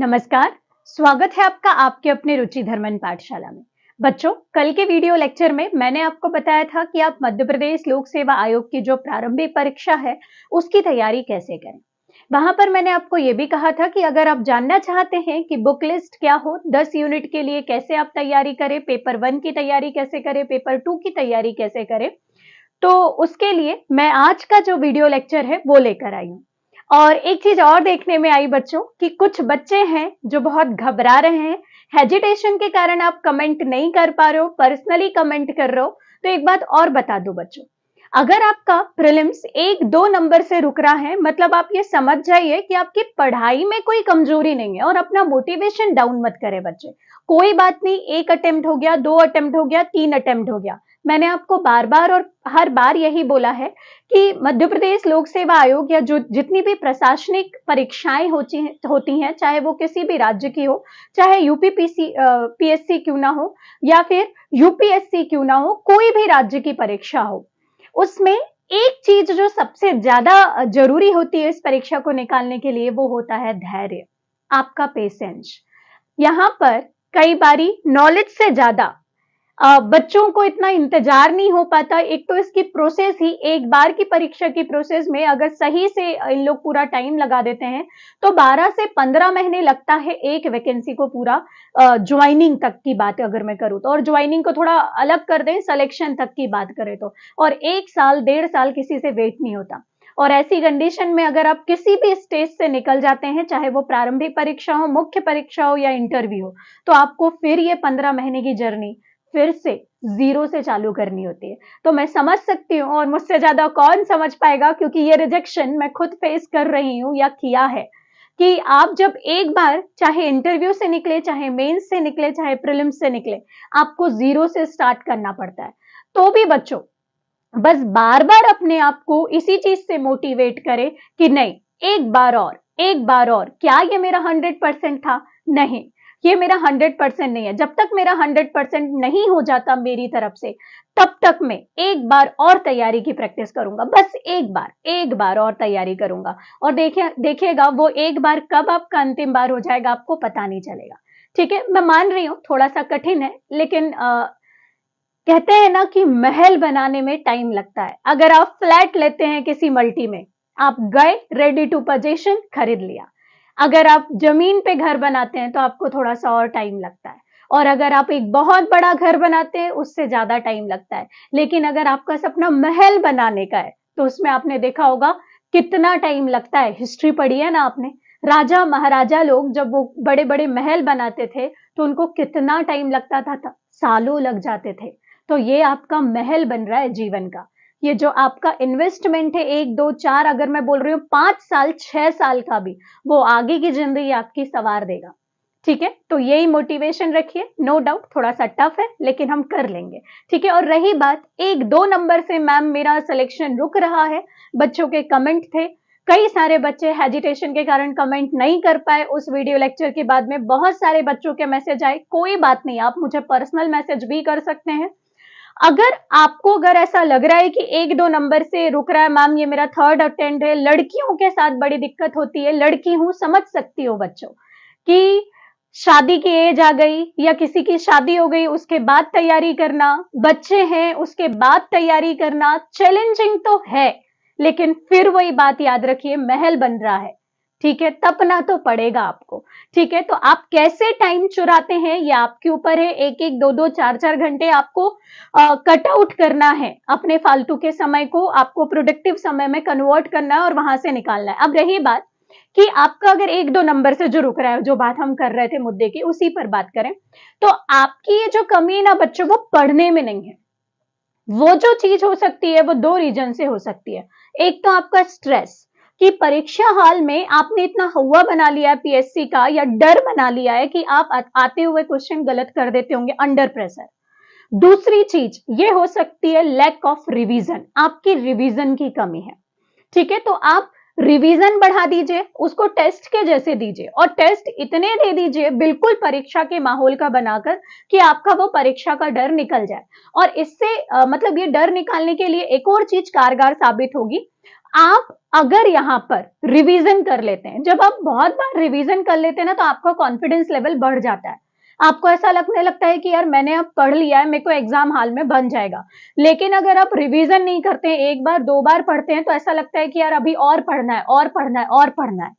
नमस्कार। स्वागत है आपका आपके अपने रुचि धर्मन पाठशाला में। बच्चों, कल के वीडियो लेक्चर में मैंने आपको बताया था कि आप मध्य प्रदेश लोक सेवा आयोग की जो प्रारंभिक परीक्षा है उसकी तैयारी कैसे करें। वहां पर मैंने आपको ये भी कहा था कि अगर आप जानना चाहते हैं कि बुक लिस्ट क्या हो, 10 यूनिट के लिए कैसे आप तैयारी करें, पेपर 1 की तैयारी कैसे करें, पेपर 2 की तैयारी कैसे करें, तो उसके लिए मैं आज का जो वीडियो लेक्चर है वो लेकर आई हूँ। और एक चीज और देखने में आई बच्चों कि कुछ बच्चे हैं जो बहुत घबरा रहे हैं, हेजिटेशन के कारण आप कमेंट नहीं कर पा रहे हो, पर्सनली कमेंट कर रहे हो। तो एक बात और बता दो बच्चों, अगर आपका प्रीलिम्स 1-2 नंबर से रुक रहा है, मतलब आप ये समझ जाइए कि आपकी पढ़ाई में कोई कमजोरी नहीं है और अपना मोटिवेशन डाउन मत करें बच्चे। कोई बात नहीं, 1 अटेम्प्ट हो गया, 2 अटेम्प्ट हो गया, 3 अटेम्प्ट हो गया। मैंने आपको बार-बार और हर बार यही बोला है कि मध्य प्रदेश लोक सेवा आयोग या जो जितनी भी प्रशासनिक परीक्षाएं होती हैं, चाहे वो किसी भी राज्य की हो, चाहे पीएससी क्यों ना हो या फिर यूपीएससी क्यों ना हो, कोई भी राज्य की परीक्षा हो, उसमें एक चीज जो सबसे ज्यादा जरूरी होती है इस परीक्षा को निकालने के लिए, वो होता है धैर्य, आपका पेशेंस। यहाँ पर कई बारी नॉलेज से ज्यादा बच्चों को इतना इंतजार नहीं हो पाता। एक तो इसकी प्रोसेस ही, एक बार की परीक्षा की प्रोसेस में अगर सही से इन लोग पूरा टाइम लगा देते हैं तो 12 से 15 महीने लगता है एक वैकेंसी को पूरा ज्वाइनिंग तक की बात अगर मैं करूँ तो, और ज्वाइनिंग को थोड़ा अलग कर दें, सिलेक्शन तक की बात करें तो, और 1 साल 1.5 साल किसी से वेट नहीं होता। और ऐसी कंडीशन में अगर आप किसी भी स्टेज से निकल जाते हैं, चाहे वो प्रारंभिक परीक्षा हो, मुख्य परीक्षा हो या इंटरव्यू हो, तो आपको फिर ये 15 महीने की जर्नी फिर से जीरो से चालू करनी होती है। तो मैं समझ सकती हूँ, और मुझसे ज्यादा कौन समझ पाएगा, क्योंकि ये रिजेक्शन मैं खुद फेस कर रही हूँ या किया है, कि आप जब एक बार चाहे इंटरव्यू से निकले, चाहे मेंस से निकले, चाहे प्रीलिम्स से निकले, आपको जीरो से स्टार्ट करना पड़ता है। तो भी बच्चों बस बार बार अपने आप को इसी चीज से मोटिवेट करें कि नहीं, एक बार और, एक बार और। क्या ये मेरा 100% था? नहीं, ये मेरा 100% नहीं है। जब तक मेरा 100% नहीं हो जाता मेरी तरफ से, तब तक मैं एक बार और तैयारी की प्रैक्टिस करूंगा। बस एक बार और तैयारी करूंगा, और देखिएगा वो एक बार कब आपका अंतिम बार हो जाएगा आपको पता नहीं चलेगा। ठीक है, मैं मान रही हूँ थोड़ा सा कठिन है, लेकिन कहते हैं ना कि महल बनाने में टाइम लगता है। अगर आप फ्लैट लेते हैं किसी मल्टी में, आप गए, रेडी टू पोजीशन, खरीद लिया। अगर आप जमीन पे घर बनाते हैं तो आपको थोड़ा सा और टाइम लगता है, और अगर आप एक बहुत बड़ा घर बनाते हैं उससे ज्यादा टाइम लगता है। लेकिन अगर आपका सपना महल बनाने का है तो उसमें आपने देखा होगा कितना टाइम लगता है। हिस्ट्री पढ़ी है ना आपने, राजा महाराजा लोग जब वो बड़े बड़े महल बनाते थे तो उनको कितना टाइम लगता था, सालों लग जाते थे। तो ये आपका महल बन रहा है जीवन का। ये जो आपका इन्वेस्टमेंट है 1, 2, 4, अगर मैं बोल रही हूँ 5 साल 6 साल का भी, वो आगे की जिंदगी आपकी संवार देगा। ठीक है, तो यही मोटिवेशन रखिए। नो डाउट थोड़ा सा टफ है, लेकिन हम कर लेंगे। ठीक है, और रही बात 1-2 नंबर से, मैम मेरा सिलेक्शन रुक रहा है, बच्चों के कमेंट थे, कई सारे बच्चे हेजिटेशन के कारण कमेंट नहीं कर पाए। उस वीडियो लेक्चर के बाद में बहुत सारे बच्चों के मैसेज आए। कोई बात नहीं, आप मुझे पर्सनल मैसेज भी कर सकते हैं। अगर ऐसा लग रहा है कि 1-2 नंबर से रुक रहा है, मैम ये मेरा 3rd अटेम्प्ट है, लड़कियों के साथ बड़ी दिक्कत होती है, लड़की हूं, समझ सकती हो बच्चों कि शादी की एज आ गई या किसी की शादी हो गई, उसके बाद तैयारी करना, बच्चे हैं उसके बाद तैयारी करना चैलेंजिंग तो है, लेकिन फिर वही बात याद रखिए, महल बन रहा है। ठीक है, तपना तो पड़ेगा आपको। ठीक है, तो आप कैसे टाइम चुराते हैं ये आपके ऊपर है। 1-1, 2-2, 4-4 घंटे आपको कट आउट करना है, अपने फालतू के समय को आपको प्रोडक्टिव समय में कन्वर्ट करना है और वहां से निकालना है। अब रही बात कि आपका अगर 1-2 नंबर से जो रुक रहा है, जो बात हम कर रहे थे मुद्दे की, उसी पर बात करें तो आपकी ये जो कमी है ना बच्चों, वो पढ़ने में नहीं है। वो जो चीज हो सकती है वो 2 रीजन से हो सकती है। एक तो आपका स्ट्रेस, कि परीक्षा हॉल में आपने इतना हवा बना लिया है पीएससी का, या डर बना लिया है कि आप आते हुए क्वेश्चन गलत कर देते होंगे अंडर प्रेशर। दूसरी चीज ये हो सकती है लैक ऑफ रिवीजन, आपकी रिवीजन की कमी है। ठीक है, तो आप रिवीजन बढ़ा दीजिए, उसको टेस्ट के जैसे दीजिए, और टेस्ट इतने दे दीजिए बिल्कुल परीक्षा के माहौल का बनाकर कि आपका वो परीक्षा का डर निकल जाए। और इससे मतलब ये डर निकालने के लिए एक और चीज कारगर साबित होगी। आप अगर यहाँ पर रिवीजन कर लेते हैं, जब आप बहुत बार रिवीजन कर लेते हैं ना, तो आपका कॉन्फिडेंस लेवल बढ़ जाता है। आपको ऐसा लगने लगता है कि यार मैंने अब पढ़ लिया है, मेरे को एग्जाम हाल में बन जाएगा। लेकिन अगर आप रिवीजन नहीं करते हैं, एक बार दो बार पढ़ते हैं, तो ऐसा लगता है कि यार अभी और पढ़ना है और पढ़ना है और पढ़ना है।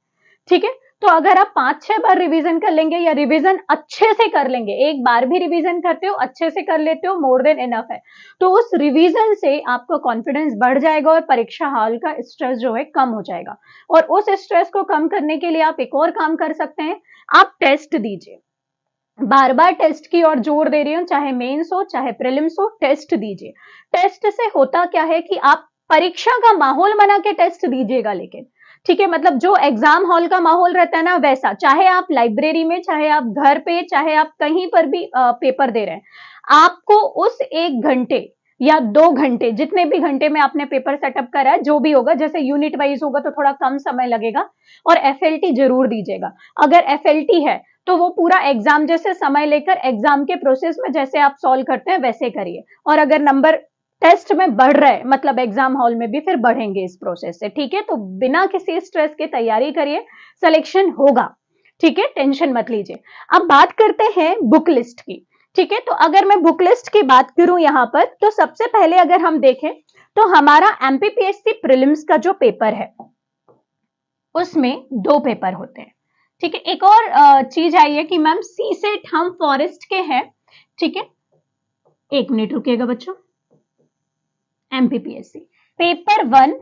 ठीक है, तो अगर आप 5-6 बार रिवीजन कर लेंगे या रिवीजन अच्छे से कर लेंगे, एक बार भी रिवीजन करते हो अच्छे से कर लेते हो, मोर देन इनफ है। तो उस रिवीजन से आपका कॉन्फिडेंस बढ़ जाएगा और परीक्षा हॉल का स्ट्रेस जो है कम हो जाएगा। और उस स्ट्रेस को कम करने के लिए आप एक और काम कर सकते हैं, आप टेस्ट दीजिए। बार बार टेस्ट की ओर जोर दे रही हूं, चाहे मेंस हो चाहे प्रीलिम्स हो, टेस्ट दीजिए। टेस्ट से होता क्या है कि आप परीक्षा का माहौल बना के टेस्ट दीजिएगा, लेकिन ठीक है, मतलब जो एग्जाम हॉल का माहौल रहता है ना, वैसा, चाहे आप लाइब्रेरी में, चाहे आप घर पे, चाहे आप कहीं पर भी पेपर दे रहे हैं, आपको उस 1 घंटे या 2 घंटे, जितने भी घंटे में आपने पेपर सेटअप करा है, जो भी होगा, जैसे यूनिट वाइज होगा तो थोड़ा कम समय लगेगा, और एफएलटी जरूर दीजिएगा। अगर एफएलटी है तो वो पूरा एग्जाम जैसे समय लेकर एग्जाम के प्रोसेस में जैसे आप सॉल्व करते हैं वैसे करिए। और अगर नंबर टेस्ट में बढ़ रहे, मतलब एग्जाम हॉल में भी फिर बढ़ेंगे इस प्रोसेस से। ठीक है, तो बिना किसी स्ट्रेस के तैयारी करिए, सिलेक्शन होगा। ठीक है, टेंशन मत लीजिए। अब बात करते हैं बुक लिस्ट की। ठीक है, तो अगर मैं बुक लिस्ट की बात करूं यहां पर, तो सबसे पहले अगर हम देखें तो हमारा एमपीपीएससी प्रीलिम्स का जो पेपर है उसमें 2 पेपर होते हैं। ठीक है, एक और चीज आई है कि मैम सी सेट हम फॉरेस्ट के हैं। ठीक है, 1 मिनट रुकिएगा बच्चों। एमपीपीएससी पेपर 1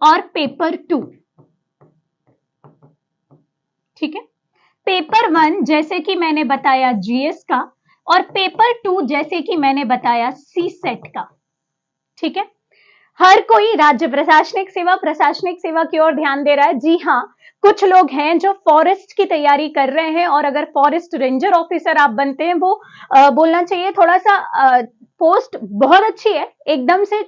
और पेपर 2। ठीक है, पेपर 1 जैसे कि मैंने बताया जीएस का, और पेपर 2 जैसे कि मैंने बताया सी सेट का। ठीक है, हर कोई राज्य प्रशासनिक सेवा की ओर ध्यान दे रहा है। जी हाँ, कुछ लोग हैं जो फॉरेस्ट की तैयारी कर रहे हैं, और अगर फॉरेस्ट रेंजर ऑफिसर आप बनते हैं, वो बोलना चाहिए थोड़ा सा, पोस्ट बहुत अच्छी है, एकदम से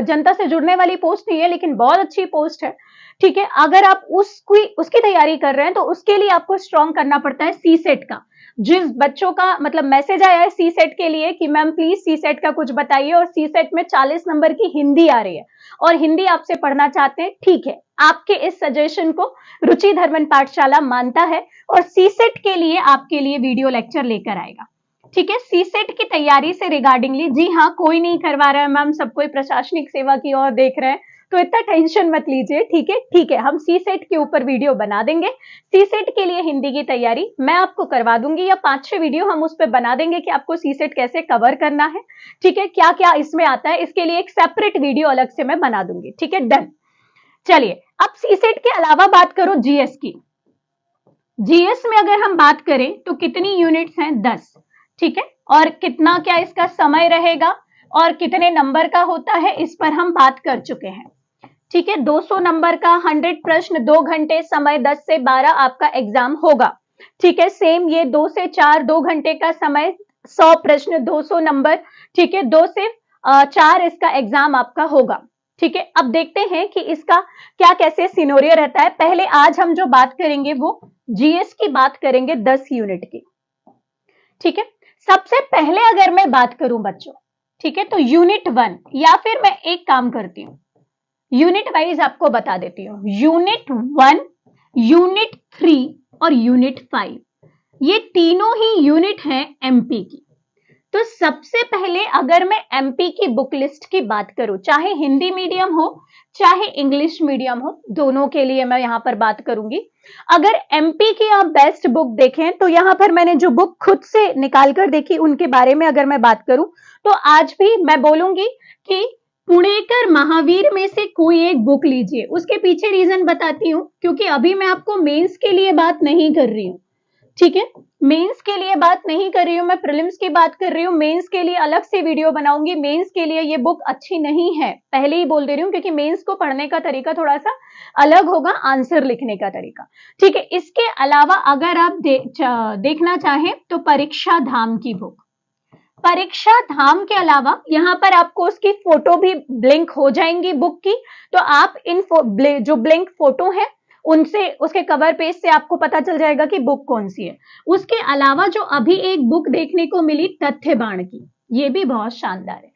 जनता से जुड़ने वाली पोस्ट नहीं है, लेकिन बहुत अच्छी पोस्ट है। ठीक है, अगर आप उसकी तैयारी कर रहे हैं, तो उसके लिए आपको स्ट्रॉन्ग करना पड़ता है सी सेट का। जिस बच्चों का मतलब मैसेज आया है सी सेट के लिए कि मैम प्लीज सी सेट का कुछ बताइए, और सी सेट में 40 नंबर की हिंदी आ रही है और हिंदी आपसे पढ़ना चाहते हैं, ठीक है, आपके इस सजेशन को रुचि धर्मन पाठशाला मानता है और सी सेट के लिए आपके लिए वीडियो लेक्चर लेकर आएगा। ठीक है, सी सेट की तैयारी से रिगार्डिंगली, जी हाँ, कोई नहीं करवा रहा है मैम, सब कोई प्रशासनिक सेवा की ओर देख रहे हैं, तो इतना टेंशन मत लीजिए। ठीक है, ठीक है, हम सी सेट के ऊपर वीडियो बना देंगे। सी सेट के लिए हिंदी की तैयारी मैं आपको करवा दूंगी, या 5-6 वीडियो हम उस पर बना देंगे कि आपको सी सेट कैसे कवर करना है। ठीक है, क्या क्या इसमें आता है, इसके लिए एक सेपरेट वीडियो अलग से मैं बना दूंगी। ठीक है, डन। चलिए, अब सी सेट के अलावा बात करो जीएस की। जीएस में अगर हम बात करें तो कितनी यूनिट्स हैं? 10। ठीक है, और कितना क्या इसका समय रहेगा और कितने नंबर का होता है, इस पर हम बात कर चुके हैं। ठीक है, 200 नंबर का 100 प्रश्न, 2 घंटे समय, 10 से 12 आपका एग्जाम होगा। ठीक है, सेम ये 2 से 4, 2 घंटे का समय, 100 प्रश्न, 200 नंबर। ठीक है, 2 से 4 इसका एग्जाम आपका होगा। ठीक है, अब देखते हैं कि इसका क्या कैसे सिनेरियो रहता है। पहले आज हम जो बात करेंगे वो जीएस की बात करेंगे, 10 यूनिट की। ठीक है, सबसे पहले अगर मैं बात करूं बच्चों, ठीक है, तो यूनिट 1, या फिर मैं एक काम करती हूं, यूनिट वाइज आपको बता देती हूँ। यूनिट 1, यूनिट 3 और यूनिट 5, ये तीनों ही यूनिट हैं एमपी की। तो सबसे पहले अगर मैं एमपी की बुक लिस्ट की बात करूं, चाहे हिंदी मीडियम हो चाहे इंग्लिश मीडियम हो, दोनों के लिए मैं यहां पर बात करूंगी। अगर एमपी की आप बेस्ट बुक देखें, तो यहां पर मैंने जो बुक खुद से निकाल कर देखी उनके बारे में अगर मैं बात करूं, तो आज भी मैं बोलूंगी कि पुणेकर महावीर में से कोई एक बुक लीजिए। उसके पीछे रीजन बताती हूँ, क्योंकि अभी मैं आपको मेंस के लिए बात नहीं कर रही हूँ। ठीक है, मेंस के लिए बात नहीं कर रही हूँ, मैं प्रीलिम्स की बात कर रही हूँ। मेंस के लिए अलग से वीडियो बनाऊंगी। मेंस के लिए ये बुक अच्छी नहीं है, पहले ही बोल दे रही हूँ, क्योंकि मेंस को पढ़ने का तरीका थोड़ा सा अलग होगा, आंसर लिखने का तरीका। ठीक है, इसके अलावा अगर आप देखना चाहें तो परीक्षा धाम की बुक, परीक्षा धाम के अलावा यहाँ पर आपको उसकी फोटो भी ब्लिंक हो जाएंगी बुक की, तो आप इन जो ब्लिंक फोटो है उनसे, उसके कवर पेज से आपको पता चल जाएगा कि बुक कौन सी है। उसके अलावा जो अभी एक बुक देखने को मिली तथ्य बाण की, ये भी बहुत शानदार है।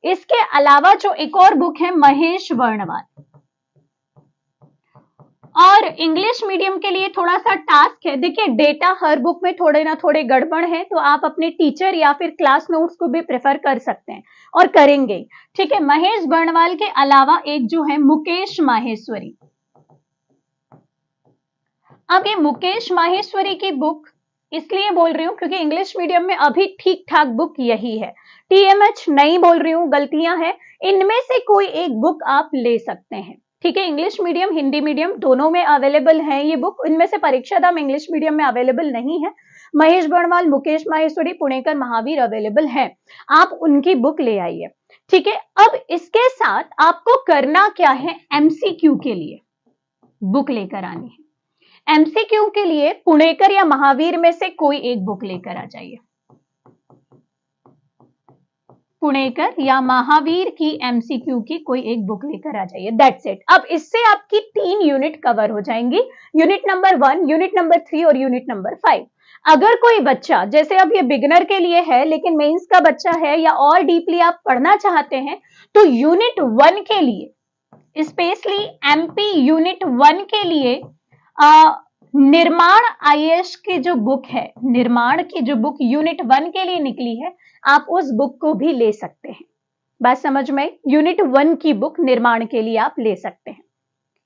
इसके अलावा जो एक और बुक है महेश वर्णवाल, और इंग्लिश मीडियम के लिए थोड़ा सा टास्क है। देखिए डेटा हर बुक में थोड़े ना थोड़े गड़बड़ है, तो आप अपने टीचर या फिर क्लास नोट्स को भी प्रेफर कर सकते हैं और करेंगे। ठीक है, महेश वर्णवाल के अलावा एक जो है मुकेश माहेश्वरी। अब ये मुकेश माहेश्वरी की बुक इसलिए बोल रही हूं क्योंकि इंग्लिश मीडियम में अभी ठीक ठाक बुक यही है। टीएमएच नहीं बोल रही हूं, गलतियां हैं। इनमें से कोई एक बुक आप ले सकते हैं। ठीक है, इंग्लिश मीडियम हिंदी मीडियम दोनों में अवेलेबल है ये बुक। इनमें से परीक्षा धाम इंग्लिश मीडियम में अवेलेबल नहीं है। महेश वर्णवाल, मुकेश माहेश्वरी, पुणेकर, महावीर अवेलेबल है। आप उनकी बुक ले आइए। ठीक है, अब इसके साथ आपको करना क्या है, एमसीक्यू के लिए बुक लेकर आनी है। एमसीक्यू के लिए पुणेकर या महावीर में से कोई एक बुक लेकर आ जाइए। पुणेकर या महावीर की एमसीक्यू की कोई एक बुक लेकर आ जाइए। That's it. अब इससे आपकी 3 यूनिट कवर हो जाएंगी, यूनिट नंबर 1, यूनिट नंबर 3 और यूनिट नंबर 5। अगर कोई बच्चा, जैसे अब ये बिगिनर के लिए है लेकिन मेंस का बच्चा है या और डीपली आप पढ़ना चाहते हैं, तो यूनिट 1 के लिए, स्पेशली एमपी यूनिट 1 के लिए निर्माण आईएएस की जो बुक है, निर्माण की जो बुक यूनिट 1 के लिए निकली है, आप उस बुक को भी ले सकते हैं। बात समझ में? यूनिट 1 की बुक निर्माण के लिए आप ले सकते हैं।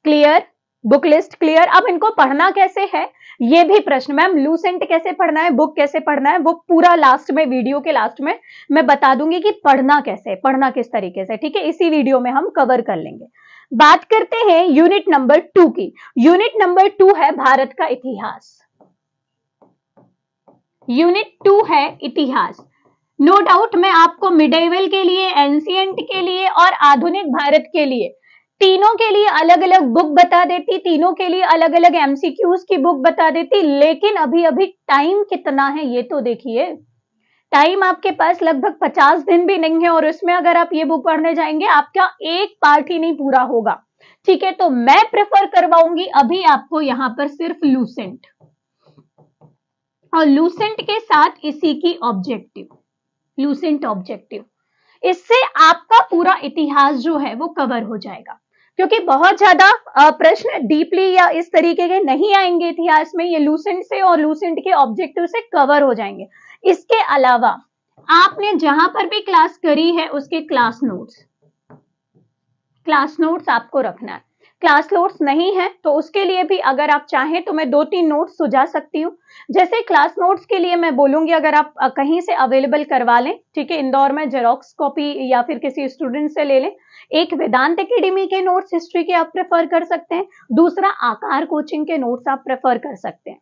क्लियर? Book list clear? अब इनको पढ़ना कैसे है ये भी प्रश्न, मैम लूसेंट कैसे पढ़ना है, बुक कैसे पढ़ना है, वो पूरा लास्ट में, वीडियो के लास्ट में मैं बता दूंगी कि पढ़ना कैसे, पढ़ना किस तरीके से। ठीक है, इसी वीडियो में हम कवर कर लेंगे। बात करते हैं यूनिट नंबर 2 की। यूनिट नंबर 2 है भारत का इतिहास। यूनिट 2 है इतिहास। नो डाउट मैं आपको मिडेवल के लिए, एंशिएंट के लिए और आधुनिक भारत के लिए, तीनों के लिए अलग अलग बुक बता देती, तीनों के लिए अलग अलग एमसीक्यूज की बुक बता देती, लेकिन अभी अभी टाइम कितना है ये तो देखिए। टाइम आपके पास लगभग 50 दिन भी नहीं है, और उसमें अगर आप ये बुक पढ़ने जाएंगे आपका एक पार्ट ही नहीं पूरा होगा। ठीक है, तो मैं प्रेफर करवाऊंगी अभी आपको यहां पर सिर्फ लूसेंट, और लूसेंट के साथ इसी की ऑब्जेक्टिव, लूसेंट ऑब्जेक्टिव। इससे आपका पूरा इतिहास जो है वो कवर हो जाएगा, क्योंकि बहुत ज्यादा प्रश्न डीपली या इस तरीके के नहीं आएंगे इतिहास में, ये लूसेंट से और लूसेंट के ऑब्जेक्टिव से कवर हो जाएंगे। इसके अलावा आपने जहां पर भी क्लास करी है उसके क्लास नोट्स आपको रखना है। क्लास नोट्स नहीं है तो उसके लिए भी अगर आप चाहें तो मैं 2-3 नोट्स सुझा सकती हूँ। जैसे क्लास नोट्स के लिए मैं बोलूंगी अगर आप कहीं से अवेलेबल करवा लें, ठीक है, इंदौर में जेरोक्स कॉपी या फिर किसी स्टूडेंट से ले लें। एक वेदांत एकेडमी के नोट्स हिस्ट्री के आप प्रेफर कर सकते हैं, दूसरा आकार कोचिंग के नोट्स आप प्रेफर कर सकते हैं।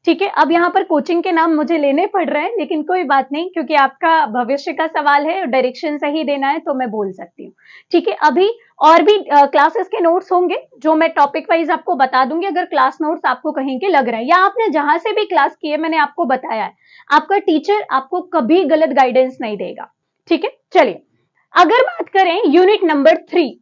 ठीक है, अब यहाँ पर कोचिंग के नाम मुझे लेने पड़ रहे हैं, लेकिन कोई बात नहीं, क्योंकि आपका भविष्य का सवाल है, डायरेक्शन सही देना है तो मैं बोल सकती हूँ। ठीक है, अभी और भी क्लासेस के नोट्स होंगे जो मैं टॉपिक वाइज आपको बता दूंगी। अगर क्लास नोट्स आपको कहीं के लग रहे हैं या आपने जहां से भी क्लास की है, मैंने आपको बताया है, आपका टीचर आपको कभी गलत गाइडेंस नहीं देगा। ठीक है, चलिए अगर बात करें यूनिट नंबर 3,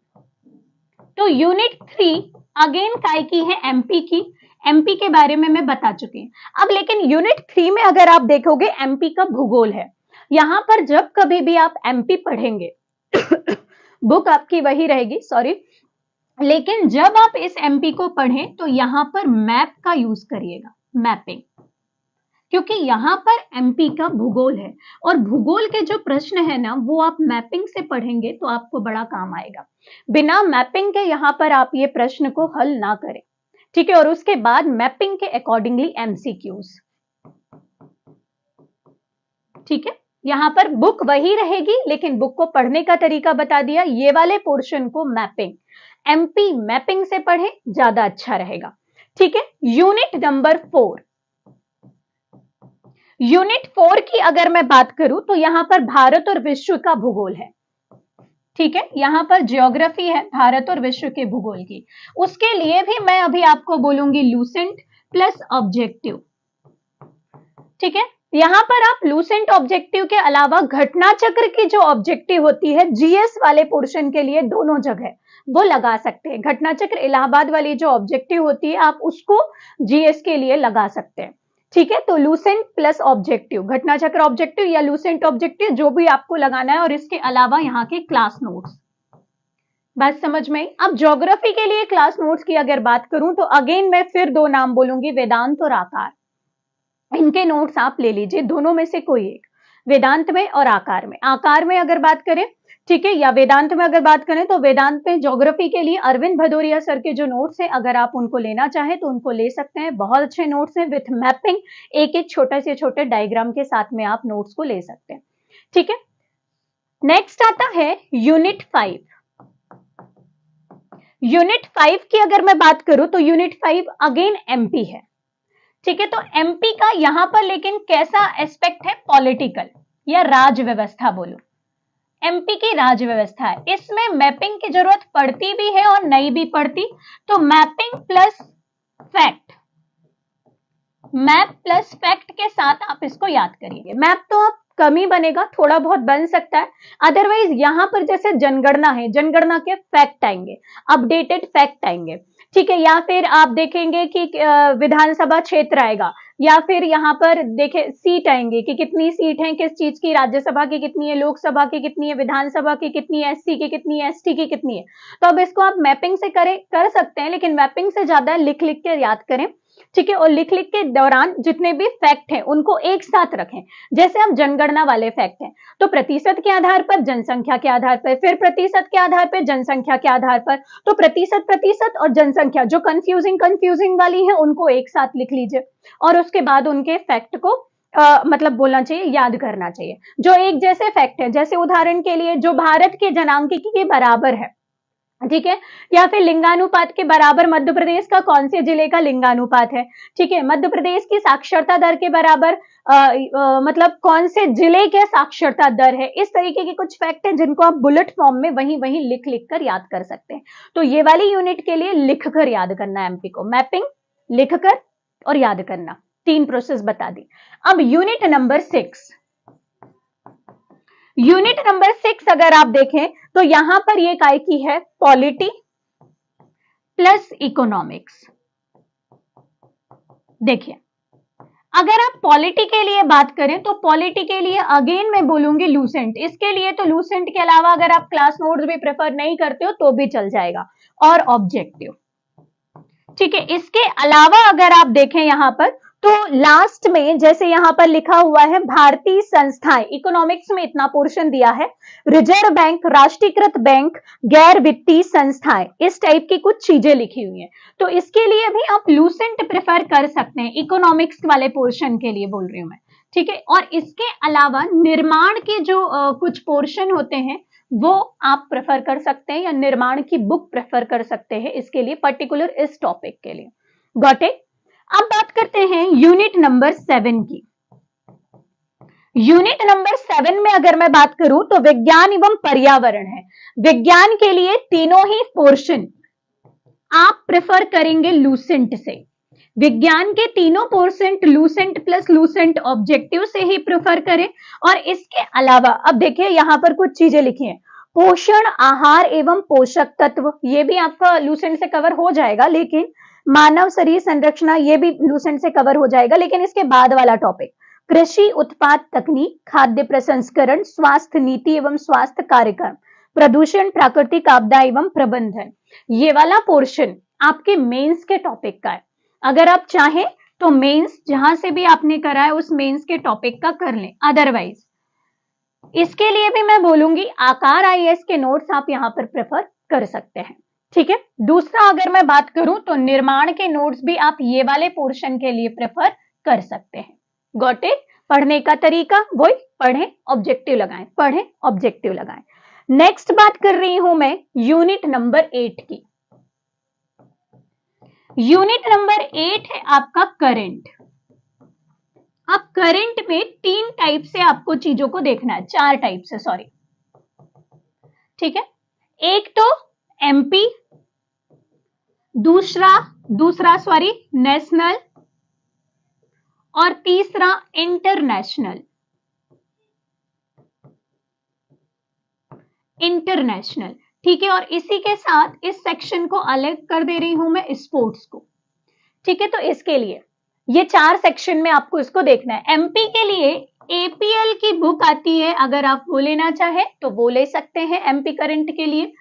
तो यूनिट 3 अगेन काय की है, एमपी की। एमपी के बारे में मैं बता चुकी हूं। अब लेकिन यूनिट 3 में अगर आप देखोगे एमपी का भूगोल है। यहां पर जब कभी भी आप एमपी पढ़ेंगे बुक आपकी वही रहेगी, सॉरी, लेकिन जब आप इस एमपी को पढ़ें तो यहां पर मैप का यूज करिएगा, मैपिंग, क्योंकि यहां पर एमपी का भूगोल है और भूगोल के जो प्रश्न है ना वो आप मैपिंग से पढ़ेंगे तो आपको बड़ा काम आएगा। बिना मैपिंग के यहां पर आप ये प्रश्न को हल ना करें। ठीक है, और उसके बाद मैपिंग के अकॉर्डिंगली एमसीक्यूज। ठीक है, यहां पर बुक वही रहेगी लेकिन बुक को पढ़ने का तरीका बता दिया। ये वाले पोर्शन को मैपिंग, एमपी मैपिंग से पढ़ें, ज्यादा अच्छा रहेगा। ठीक है, यूनिट नंबर 4, यूनिट 4 की अगर मैं बात करूं तो यहां पर भारत और विश्व का भूगोल है। ठीक है, यहां पर ज्योग्राफी है, भारत और विश्व के भूगोल की। उसके लिए भी मैं अभी आपको बोलूंगी लूसेंट प्लस ऑब्जेक्टिव। ठीक है, यहां पर आप लूसेंट ऑब्जेक्टिव के अलावा घटना चक्र की जो ऑब्जेक्टिव होती है जीएस वाले पोर्शन के लिए दोनों जगह वो लगा सकते हैं। घटना चक्र इलाहाबाद वाली जो ऑब्जेक्टिव होती है आप उसको जीएस के लिए लगा सकते हैं। ठीक है, तो लूसेंट प्लस ऑब्जेक्टिव, घटना चक्र ऑब्जेक्टिव या लूसेंट ऑब्जेक्टिव जो भी आपको लगाना है, और इसके अलावा यहाँ के क्लास नोट्स। बात समझ में? अब ज्योग्राफी के लिए क्लास नोट्स की अगर बात करूं तो अगेन मैं फिर दो नाम बोलूंगी, वेदांत और आकार। इनके नोट्स आप ले लीजिए, दोनों में से कोई एक, वेदांत में और आकार में। आकार में अगर बात करें, ठीक है, या वेदांत में अगर बात करें, तो वेदांत में ज्योग्राफी के लिए अरविंद भदौरिया सर के जो नोट्स हैं, अगर आप उनको लेना चाहें तो उनको ले सकते हैं। बहुत अच्छे नोट्स हैं विथ मैपिंग, एक एक छोटे से छोटे डायग्राम के साथ में आप नोट्स को ले सकते हैं। ठीक है, नेक्स्ट आता है यूनिट 5। यूनिट 5 की अगर मैं बात करूं तो यूनिट 5 अगेन एमपी है। ठीक है, तो एमपी का यहां पर लेकिन कैसा एस्पेक्ट है, पॉलिटिकल या राज व्यवस्था बोलो, एमपी की राज व्यवस्था है। इसमें मैपिंग की जरूरत पड़ती भी है और नहीं भी पड़ती, तो mapping plus fact, map plus fact के साथ आप इसको याद करिए। मैप तो आप कम ही बनेगा, थोड़ा बहुत बन सकता है, अदरवाइज यहां पर जैसे जनगणना है, जनगणना के फैक्ट आएंगे, अपडेटेड फैक्ट आएंगे। ठीक है, या फिर आप देखेंगे कि विधानसभा क्षेत्र आएगा, या फिर यहाँ पर देखे सीट आएंगे कि कितनी सीट है किस चीज की, राज्यसभा की कितनी है, लोकसभा की कितनी है, विधानसभा की कितनी है, एससी की कितनी है, एसटी की कितनी है। तो अब इसको आप मैपिंग से कर सकते हैं, लेकिन मैपिंग से ज्यादा लिख लिख के याद करें। ठीक है, और लिख लिख के दौरान जितने भी फैक्ट हैं उनको एक साथ रखें। जैसे हम जनगणना वाले फैक्ट हैं, तो प्रतिशत के आधार पर, जनसंख्या के आधार पर, फिर प्रतिशत के आधार पर, जनसंख्या के आधार पर, तो प्रतिशत और जनसंख्या जो कंफ्यूजिंग वाली है उनको एक साथ लिख लीजिए, और उसके बाद उनके फैक्ट को मतलब बोलना चाहिए, याद करना चाहिए। जो एक जैसे फैक्ट है, जैसे उदाहरण के लिए जो भारत के जनांकिकी के बराबर है, ठीक है, या फिर लिंगानुपात के बराबर मध्य प्रदेश का कौन से जिले का लिंगानुपात है, ठीक है, मध्य प्रदेश की साक्षरता दर के बराबर मतलब कौन से जिले के साक्षरता दर है। इस तरीके के कुछ फैक्ट हैं जिनको आप बुलेट फॉर्म में वहीं वहीं लिख लिख कर याद कर सकते हैं। तो ये वाली यूनिट के लिए लिख कर याद करना है एमपी को, मैपिंग, लिख कर और याद करना, 3 प्रोसेस बता दी। अब यूनिट नंबर 6, यूनिट नंबर 6 अगर आप देखें तो यहां पर ये काय की है, पॉलिटी प्लस इकोनॉमिक्स। देखिए, अगर आप पॉलिटी के लिए बात करें तो पॉलिटी के लिए अगेन मैं बोलूंगी लूसेंट। इसके लिए तो लूसेंट के अलावा अगर आप क्लास नोट्स भी प्रेफर नहीं करते हो तो भी चल जाएगा, और ऑब्जेक्टिव। ठीक है, इसके अलावा अगर आप देखें यहां पर तो लास्ट में जैसे यहां पर लिखा हुआ है भारतीय संस्थाएं, इकोनॉमिक्स में इतना पोर्शन दिया है, रिजर्व बैंक, राष्ट्रीयकृत बैंक, गैर वित्तीय संस्थाएं, इस टाइप की कुछ चीजें लिखी हुई हैं। तो इसके लिए भी आप लूसेंट प्रेफर कर सकते हैं, इकोनॉमिक्स वाले पोर्शन के लिए बोल रही हूं मैं। ठीक है, और इसके अलावा निर्माण के जो कुछ पोर्शन होते हैं वो आप प्रेफर कर सकते हैं, या निर्माण की बुक प्रेफर कर सकते हैं इसके लिए, पर्टिकुलर इस टॉपिक के लिए। Got it? अब बात करते हैं यूनिट नंबर 7 की। यूनिट नंबर 7 में अगर मैं बात करूं तो विज्ञान एवं पर्यावरण है। विज्ञान के लिए तीनों ही पोर्शन आप प्रेफर करेंगे लूसेंट से। विज्ञान के तीनों portion Lucent plus Lucent objective से ही प्रेफर करें। और इसके अलावा अब देखिए यहां पर कुछ चीजें लिखी हैं, पोषण, आहार एवं पोषक तत्व, ये भी आपका लूसेंट से कवर हो जाएगा, लेकिन मानव शरीर संरचना ये भी लूसेंट से कवर हो जाएगा। लेकिन इसके बाद वाला टॉपिक, कृषि उत्पाद तकनीक, खाद्य प्रसंस्करण, स्वास्थ्य नीति एवं स्वास्थ्य कार्यक्रम, प्रदूषण, प्राकृतिक आपदा एवं प्रबंधन, ये वाला पोर्शन आपके मेंस के टॉपिक का है। अगर आप चाहें तो मेंस जहां से भी आपने करा है उस मेंस के टॉपिक का कर लें, अदरवाइज इसके लिए भी मैं बोलूंगी आकार आईएएस के नोट्स आप यहां पर प्रेफर कर सकते हैं। ठीक है, दूसरा अगर मैं बात करूं तो निर्माण के नोट्स भी आप ये वाले पोर्शन के लिए प्रेफर कर सकते हैं। Got it? पढ़ने का तरीका वही, पढ़ें ऑब्जेक्टिव लगाएं, पढ़ें ऑब्जेक्टिव लगाएं। नेक्स्ट बात कर रही हूं मैं यूनिट नंबर 8 की। यूनिट नंबर 8 है आपका करंट। अब करंट में 3 टाइप से आपको चीजों को देखना है, 4 टाइप से, सॉरी। ठीक है, एक तो एमपी, दूसरा सॉरी नेशनल, और तीसरा इंटरनेशनल। ठीक है, और इसी के साथ इस सेक्शन को अलग कर दे रही हूं मैं स्पोर्ट्स को। ठीक है, तो इसके लिए ये 4 सेक्शन में आपको इसको देखना है। एमपी के लिए एपीएल की बुक आती है, अगर आप वो लेना चाहें तो वो ले सकते हैं एमपी करंट के लिए।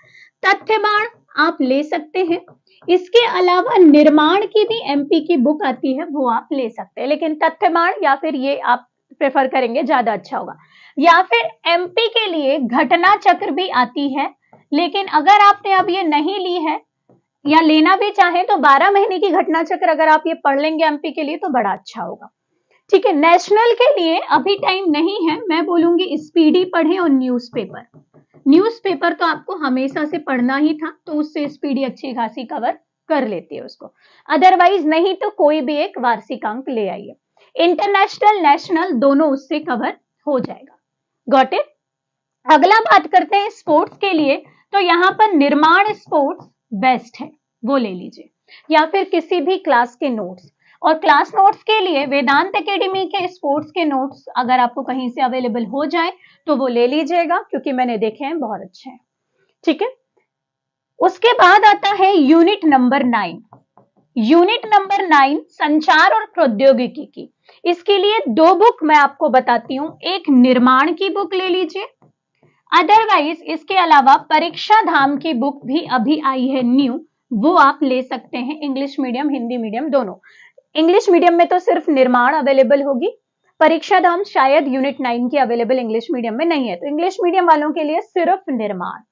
तथ्यबाण आप ले सकते हैं। इसके अलावा निर्माण की भी एमपी की बुक आती है, वो आप ले सकते हैं, लेकिन तथ्यबाण या फिर ये आप प्रेफर करेंगे ज्यादा अच्छा होगा। या फिर एमपी के लिए घटना चक्र भी आती है, लेकिन अगर आपने अब ये नहीं ली है या लेना भी चाहे तो 12 महीने की घटना चक्र अगर आप ये पढ़ लेंगे एमपी के लिए तो बड़ा अच्छा होगा। ठीक है, नेशनल के लिए अभी टाइम नहीं है, मैं बोलूंगी स्पीडी पढ़ें और न्यूज़पेपर। न्यूज़पेपर तो आपको हमेशा से पढ़ना ही था, तो उससे स्पीडी अच्छी खासी कवर कर लेती है उसको। अदरवाइज नहीं तो कोई भी एक वार्षिकांक ले आइए। इंटरनेशनल नेशनल दोनों उससे कवर हो जाएगा। Got it. अगला बात करते हैं स्पोर्ट्स के लिए, तो यहाँ पर निर्माण स्पोर्ट्स बेस्ट है, वो ले लीजिए, या फिर किसी भी क्लास के नोट्स। और क्लास नोट्स के लिए वेदांत एकेडमी के स्पोर्ट्स के नोट्स अगर आपको कहीं से अवेलेबल हो जाए तो वो ले लीजिएगा, क्योंकि मैंने देखे हैं बहुत अच्छे हैं। ठीक है, उसके बाद आता है यूनिट नंबर 9। यूनिट नंबर 9 संचार और प्रौद्योगिकी की। इसके लिए 2 बुक मैं आपको बताती हूँ, एक निर्माण की बुक ले लीजिए, अदरवाइज इसके अलावा परीक्षा धाम की बुक भी अभी आई है न्यू, वो आप ले सकते हैं। इंग्लिश मीडियम हिंदी मीडियम दोनों। इंग्लिश मीडियम में तो सिर्फ निर्माण अवेलेबल होगी, परीक्षा धाम शायद यूनिट 9 की अवेलेबल इंग्लिश मीडियम में नहीं है, तो इंग्लिश मीडियम वालों के लिए सिर्फ निर्माण।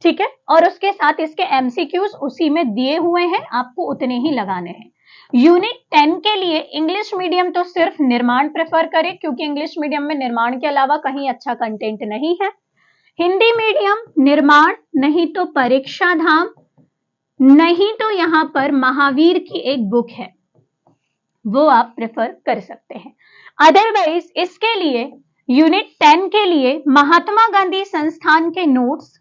ठीक है, और उसके साथ इसके एमसीक्यूज उसी में दिए हुए हैं, आपको उतने ही लगाने हैं। यूनिट 10 के लिए इंग्लिश मीडियम तो सिर्फ निर्माण प्रेफर करें, क्योंकि इंग्लिश मीडियम में निर्माण के अलावा कहीं अच्छा कंटेंट नहीं है। हिंदी मीडियम निर्माण, नहीं तो परीक्षा धाम, नहीं तो यहां पर महावीर की एक बुक है, वो आप प्रेफर कर सकते हैं। अदरवाइज इसके लिए यूनिट 10 के लिए महात्मा गांधी संस्थान के नोट्स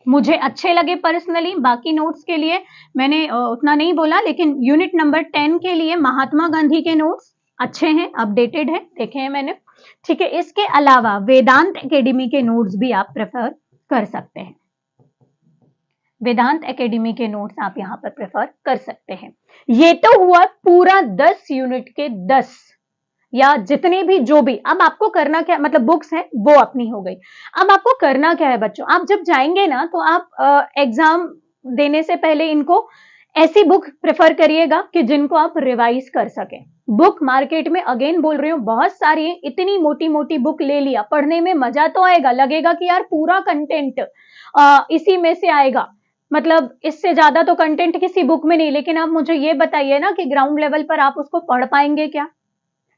मुझे अच्छे लगे पर्सनली, बाकी नोट्स के लिए मैंने उतना नहीं बोला, लेकिन यूनिट नंबर 10 के लिए महात्मा गांधी के नोट्स अच्छे हैं, अपडेटेड है, देखे हैं मैंने। ठीक है, इसके अलावा वेदांत एकेडमी के नोट्स भी आप प्रेफर कर सकते हैं। वेदांत एकेडमी के नोट्स आप यहां पर प्रेफर कर सकते हैं। ये तो हुआ पूरा 10 यूनिट के 10 या जितने भी जो भी। अब आपको करना क्या, मतलब बुक्स है वो अपनी हो गई, अब आपको करना क्या है बच्चों, आप जब जाएंगे ना तो आप एग्जाम देने से पहले इनको ऐसी बुक प्रेफर करिएगा कि जिनको आप रिवाइज कर सकें। बुक मार्केट में अगेन बोल रही हूँ बहुत सारी है, इतनी मोटी मोटी बुक ले लिया, पढ़ने में मजा तो आएगा, लगेगा कि यार पूरा कंटेंट इसी में से आएगा, मतलब इससे ज्यादा तो कंटेंट किसी बुक में नहीं, लेकिन आप मुझे ये बताइए ना कि ग्राउंड लेवल पर आप उसको पढ़ पाएंगे क्या,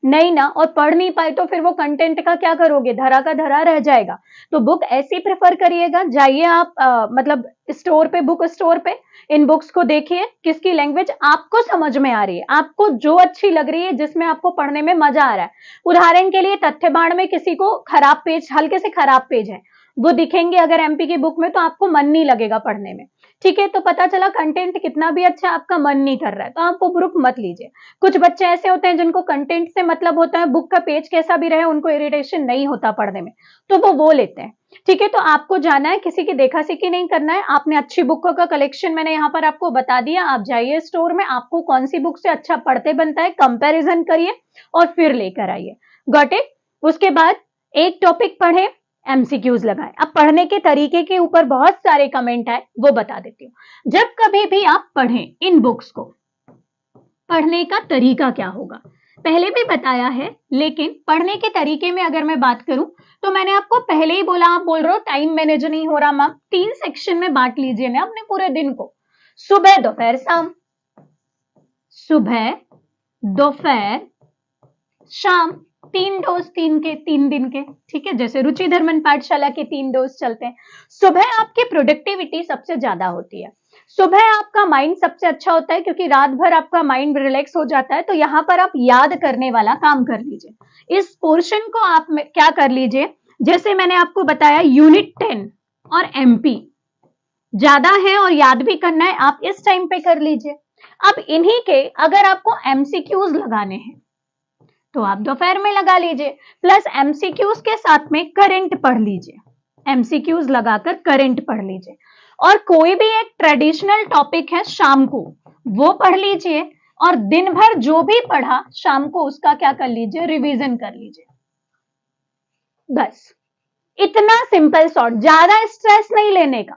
नहीं ना। और पढ़ नहीं पाए तो फिर वो कंटेंट का क्या करोगे, धरा का धरा रह जाएगा। तो बुक ऐसी प्रेफर करिएगा, जाइए आप मतलब स्टोर पे, बुक स्टोर पे इन बुक्स को देखिए, किसकी लैंग्वेज आपको समझ में आ रही है, आपको जो अच्छी लग रही है, जिसमें आपको पढ़ने में मजा आ रहा है। उदाहरण के लिए तथ्यबाण में किसी को खराब पेज, हल्के से खराब पेज है, वो दिखेंगे अगर एमपी की बुक में तो आपको मन नहीं लगेगा पढ़ने में। ठीक है, तो पता चला कंटेंट कितना भी अच्छा आपका मन नहीं कर रहा है, तो आप वो बुक मत लीजिए। कुछ बच्चे ऐसे होते हैं जिनको कंटेंट से मतलब होता है, बुक का पेज कैसा भी रहे उनको इरिटेशन नहीं होता पढ़ने में, तो वो लेते हैं। ठीक है, तो आपको जाना है, किसी की देखा सीखी नहीं करना है, आपने अच्छी बुकों का कलेक्शन मैंने यहाँ पर आपको बता दिया, आप जाइए स्टोर में, आपको कौन सी बुक से अच्छा पढ़ते बनता है कंपैरिजन करिए और फिर लेकर आइए। Got it. उसके बाद एक टॉपिक पढ़े, एमसीक्यूज लगाएं। अब पढ़ने के तरीके के ऊपर बहुत सारे कमेंट आए, वो बता देती हूँ। जब कभी भी आप पढ़ें इन बुक्स को, पढ़ने का तरीका क्या होगा पहले भी बताया है, लेकिन पढ़ने के तरीके में अगर मैं बात करूं तो मैंने आपको पहले ही बोला, आप बोल रहे हो टाइम मैनेज नहीं हो रहा मैम, 3 सेक्शन में बांट लीजिए ना अपने पूरे दिन को, सुबह दोपहर शाम, सुबह दोपहर शाम, 3 डोज 3 दिन के। ठीक है, जैसे रुचि धर्मन पाठशाला के 3 डोज चलते हैं। सुबह आपकी प्रोडक्टिविटी सबसे ज्यादा होती है, सुबह आपका माइंड सबसे अच्छा होता है, क्योंकि रात भर आपका माइंड रिलैक्स हो जाता है, तो यहाँ पर आप याद करने वाला काम कर लीजिए। इस पोर्शन को आप क्या कर लीजिए, जैसे मैंने आपको बताया यूनिट 10 और एमपी ज्यादा है और याद भी करना है, आप इस टाइम पे कर लीजिए। अब इन्हीं के अगर आपको एमसीक्यूज लगाने हैं तो आप दोपहर में लगा लीजिए, प्लस एमसीक्यूज के साथ में करंट पढ़ लीजिए, एमसीक्यूज लगाकर करंट पढ़ लीजिए। और कोई भी एक ट्रेडिशनल टॉपिक है शाम को, वो पढ़ लीजिए। और दिन भर जो भी पढ़ा शाम को उसका क्या कर लीजिए, रिवीजन कर लीजिए। बस इतना सिंपल शॉर्ट, ज्यादा स्ट्रेस नहीं लेने का।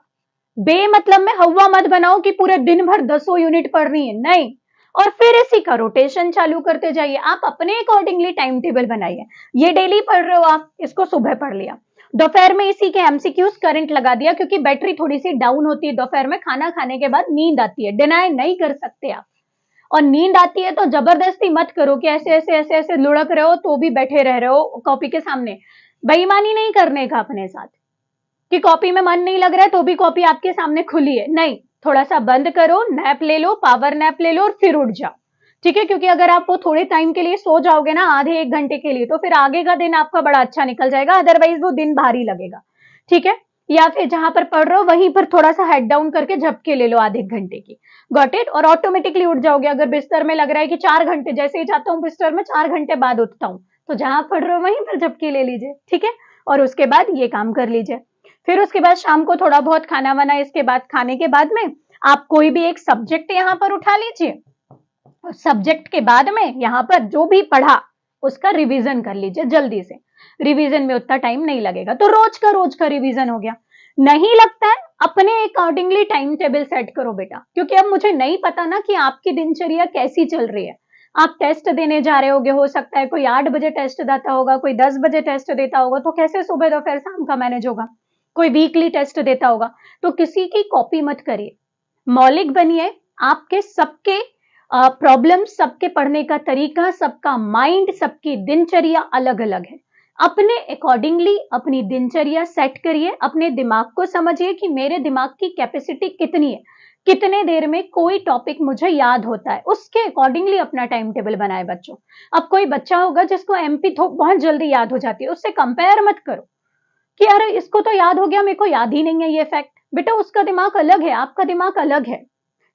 बेमतलब में हवा मत बनाओ कि पूरे दिन भर 10 यूनिट पढ़ रही है, नहीं। और फिर इसी का रोटेशन चालू करते जाइए। आप अपने अकॉर्डिंगली टाइम टेबल बनाइए। ये डेली पढ़ रहे हो आप, इसको सुबह पढ़ लिया, दोपहर में इसी के एमसीक्यूज करंट लगा दिया, क्योंकि बैटरी थोड़ी सी डाउन होती है दोपहर में, खाना खाने के बाद नींद आती है, डिनाई नहीं कर सकते आप। और नींद आती है तो जबरदस्ती मत करो कि ऐसे ऐसे ऐसे ऐसे लुढ़क रहे हो तो भी बैठे रह रहे हो कॉपी के सामने। बेईमानी नहीं करने का अपने साथ कि कॉपी में मन नहीं लग रहा है तो भी कॉपी आपके सामने खुली है, नहीं। थोड़ा सा बंद करो, नैप ले लो, पावर नैप ले लो और फिर उठ जाओ, ठीक है। क्योंकि अगर आप वो थोड़े टाइम के लिए सो जाओगे ना, आधे एक घंटे के लिए, तो फिर आगे का दिन आपका बड़ा अच्छा निकल जाएगा, अदरवाइज वो दिन भारी लगेगा, ठीक है। या फिर जहां पर पढ़ रहे हो वहीं पर थोड़ा सा हेड डाउन करके झपके ले लो आधे घंटे की, गॉट इट। और ऑटोमेटिकली उठ जाओगे। अगर बिस्तर में लग रहा है कि 4 घंटे, जैसे ही जाता हूँ बिस्तर में 4 घंटे बाद उठता हूँ, तो जहां पढ़ रहे हो वहीं पर झपकी ले लीजिए, ठीक है। और उसके बाद ये काम कर लीजिए। फिर उसके बाद शाम को थोड़ा बहुत खाना वाना, इसके बाद खाने के बाद में आप कोई भी एक सब्जेक्ट यहाँ पर उठा लीजिए। सब्जेक्ट के बाद में यहाँ पर जो भी पढ़ा उसका रिवीजन कर लीजिए जल्दी से। रिवीजन में उतना टाइम नहीं लगेगा, तो रोज का रिवीजन हो गया। नहीं लगता है, अपने अकॉर्डिंगली टाइम टेबल सेट करो बेटा, क्योंकि अब मुझे नहीं पता ना कि आपकी दिनचर्या कैसी चल रही है। आप टेस्ट देने जा रहे होगे, हो सकता है कोई 8 बजे टेस्ट देता होगा, कोई 10 बजे टेस्ट देता होगा, तो कैसे सुबह दोपहर शाम का मैनेज होगा। कोई वीकली टेस्ट देता होगा, तो किसी की कॉपी मत करिए, मौलिक बनिए। आपके सबके प्रॉब्लम, सबके पढ़ने का तरीका, सबका माइंड, सबकी दिनचर्या अलग अलग है। अपने अकॉर्डिंगली अपनी दिनचर्या सेट करिए, अपने दिमाग को समझिए कि मेरे दिमाग की कैपेसिटी कितनी है, कितने देर में कोई टॉपिक मुझे याद होता है, उसके अकॉर्डिंगली अपना टाइम टेबल बनाए बच्चों। अब कोई बच्चा होगा जिसको एमपी बहुत जल्दी याद हो जाती है, उससे कंपेयर मत करो कि अरे इसको तो याद हो गया, मेरे को याद ही नहीं है ये फैक्ट। बेटा उसका दिमाग अलग है, आपका दिमाग अलग है,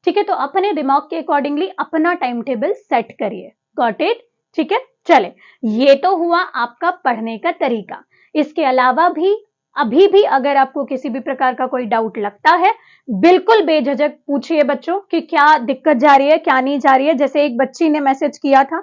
ठीक है। तो अपने दिमाग के अकॉर्डिंगली अपना टाइम टेबल सेट करिए, गॉट इट, ठीक है। चले, ये तो हुआ आपका पढ़ने का तरीका। इसके अलावा भी अभी भी अगर आपको किसी भी प्रकार का कोई डाउट लगता है, बिल्कुल बेझिझक पूछिए बच्चों कि क्या दिक्कत जा रही है, क्या नहीं जा रही है। जैसे एक बच्ची ने मैसेज किया था,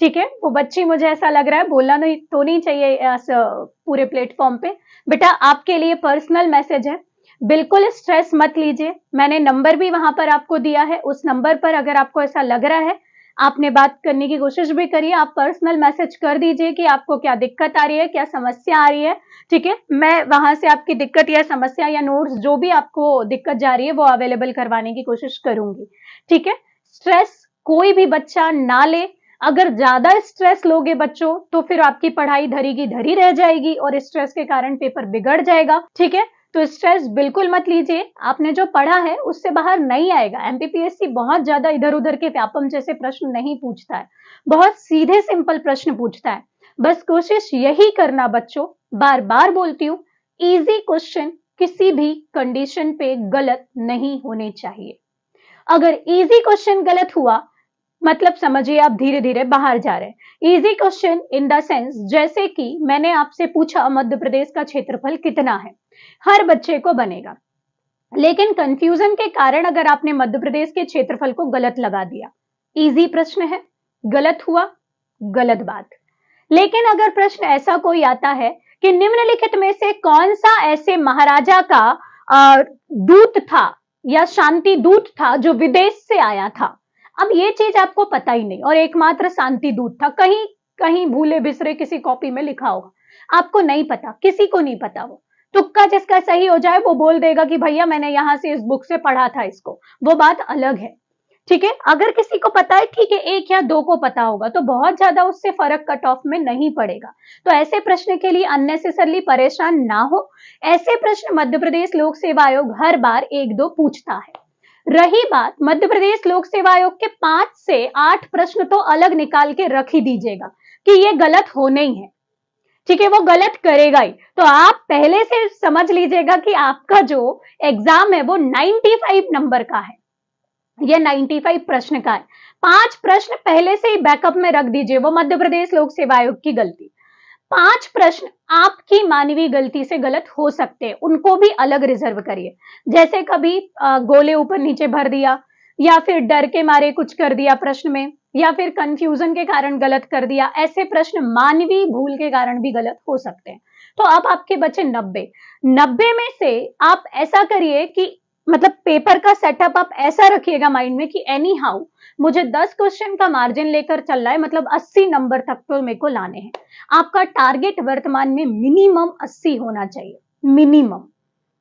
ठीक है, वो बच्ची, मुझे ऐसा लग रहा है बोलना नहीं तो नहीं चाहिए पूरे प्लेटफॉर्म पे, बेटा आपके लिए पर्सनल मैसेज है, बिल्कुल स्ट्रेस मत लीजिए। मैंने नंबर भी वहां पर आपको दिया है, उस नंबर पर अगर आपको ऐसा लग रहा है, आपने बात करने की कोशिश भी करिए, आप पर्सनल मैसेज कर दीजिए कि आपको क्या दिक्कत आ रही है, क्या समस्या आ रही है, ठीक है। मैं वहां से आपकी दिक्कत या समस्या या नोट्स जो भी आपको दिक्कत जा रही है वो अवेलेबल करवाने की कोशिश करूंगी, ठीक है। स्ट्रेस कोई भी बच्चा ना ले। अगर ज्यादा स्ट्रेस लोगे बच्चों तो फिर आपकी पढ़ाई धरी की धरी रह जाएगी और स्ट्रेस के कारण पेपर बिगड़ जाएगा, ठीक है। तो स्ट्रेस बिल्कुल मत लीजिए, आपने जो पढ़ा है उससे बाहर नहीं आएगा। एमपीपीएससी बहुत ज्यादा इधर उधर के व्यापम जैसे प्रश्न नहीं पूछता है, बहुत सीधे सिंपल प्रश्न पूछता है। बस कोशिश यही करना बच्चों, बार बार बोलती हूँ, इजी क्वेश्चन किसी भी कंडीशन पे गलत नहीं होने चाहिए। अगर इजी क्वेश्चन गलत हुआ मतलब समझिए आप धीरे धीरे बाहर जा रहे हैं। Easy question in the sense, जैसे कि मैंने आपसे पूछा मध्य प्रदेश का क्षेत्रफल कितना है, हर बच्चे को बनेगा। लेकिन कंफ्यूजन के कारण अगर आपने मध्य प्रदेश के क्षेत्रफल को गलत लगा दिया, इजी प्रश्न है, गलत हुआ, गलत बात। लेकिन अगर प्रश्न ऐसा कोई आता है कि निम्नलिखित में से कौन सा ऐसे महाराजा का दूत था या शांति दूत था जो विदेश से आया था, अब ये चीज आपको पता ही नहीं, और एकमात्र शांति दूत था, कहीं कहीं भूले बिसरे किसी कॉपी में लिखा होगा, आपको नहीं पता, किसी को नहीं पता। वो तुक्का जिसका सही हो जाए वो बोल देगा कि भैया मैंने यहां से इस बुक से पढ़ा था इसको, वो बात अलग है, ठीक है। अगर किसी को पता है, ठीक है, एक या दो को पता होगा तो बहुत ज्यादा उससे फर्क कट ऑफ में नहीं पड़ेगा। तो ऐसे प्रश्न के लिए अननेसेसरली परेशान ना हो। ऐसे प्रश्न मध्य प्रदेश लोक सेवा आयोग हर बार 1-2 पूछता है। रही बात मध्य प्रदेश लोक सेवा आयोग के 5 से 8 प्रश्न तो अलग निकाल के रख ही दीजिएगा कि ये गलत होने ही है, ठीक है, वो गलत करेगा ही। तो आप पहले से समझ लीजिएगा कि आपका जो एग्जाम है वो 95 नंबर का है, ये 95 प्रश्न का है। 5 प्रश्न पहले से ही बैकअप में रख दीजिए, वो मध्य प्रदेश लोक सेवा आयोग की गलती। 5 प्रश्न आपकी मानवीय गलती से गलत हो सकते हैं, उनको भी अलग रिजर्व करिए। जैसे कभी गोले ऊपर नीचे भर दिया, या फिर डर के मारे कुछ कर दिया प्रश्न में, या फिर कंफ्यूजन के कारण गलत कर दिया। ऐसे प्रश्न मानवीय भूल के कारण भी गलत हो सकते हैं। तो अब आपके बचे 90 में से आप ऐसा करिए कि मतलब पेपर का सेटअप आप ऐसा रखिएगा माइंड में कि एनी हाउ मुझे 10 क्वेश्चन का मार्जिन लेकर चलना है, मतलब 80 नंबर तक तो मेरे को लाने हैं। आपका टारगेट वर्तमान में मिनिमम 80 होना चाहिए, मिनिमम।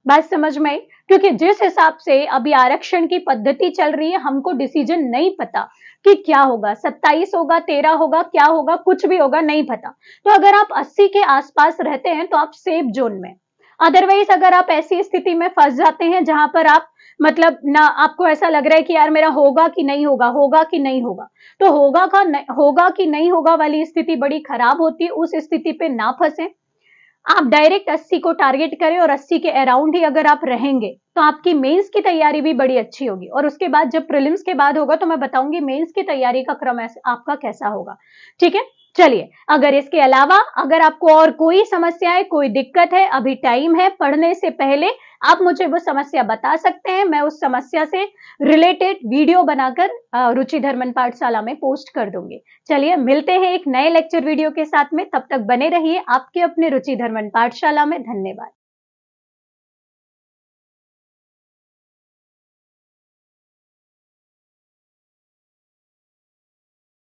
बात समझ में आई? क्योंकि जिस हिसाब से अभी आरक्षण की पद्धति चल रही है, हमको डिसीजन नहीं पता कि क्या होगा, 27 होगा, 13 होगा, क्या होगा, कुछ भी होगा, नहीं पता। तो अगर आप 80 के आसपास रहते हैं तो आप सेफ जोन में। अदरवाइज अगर आप ऐसी स्थिति में फंस जाते हैं जहां पर आप मतलब ना, आपको ऐसा लग रहा है कि यार मेरा होगा कि नहीं होगा, होगा कि नहीं होगा, तो होगा कि नहीं होगा वाली स्थिति बड़ी खराब होती है। उस स्थिति पे ना फंसे, आप डायरेक्ट 80 को टारगेट करें और 80 के अराउंड ही अगर आप रहेंगे तो आपकी मेंस की तैयारी भी बड़ी अच्छी होगी। और उसके बाद जब प्रीलिम्स के बाद होगा तो मैं बताऊंगी मेंस की तैयारी का क्रम आपका कैसा होगा। ठीक है, चलिए। अगर इसके अलावा अगर आपको और कोई समस्या है, कोई दिक्कत है, अभी टाइम है, पढ़ने से पहले आप मुझे वो समस्या बता सकते हैं। मैं उस समस्या से रिलेटेड वीडियो बनाकर रुचि धर्मन पाठशाला में पोस्ट कर दूंगी। चलिए मिलते हैं एक नए लेक्चर वीडियो के साथ में, तब तक बने रहिए आपके अपने रुचि धर्मन पाठशाला में। धन्यवाद।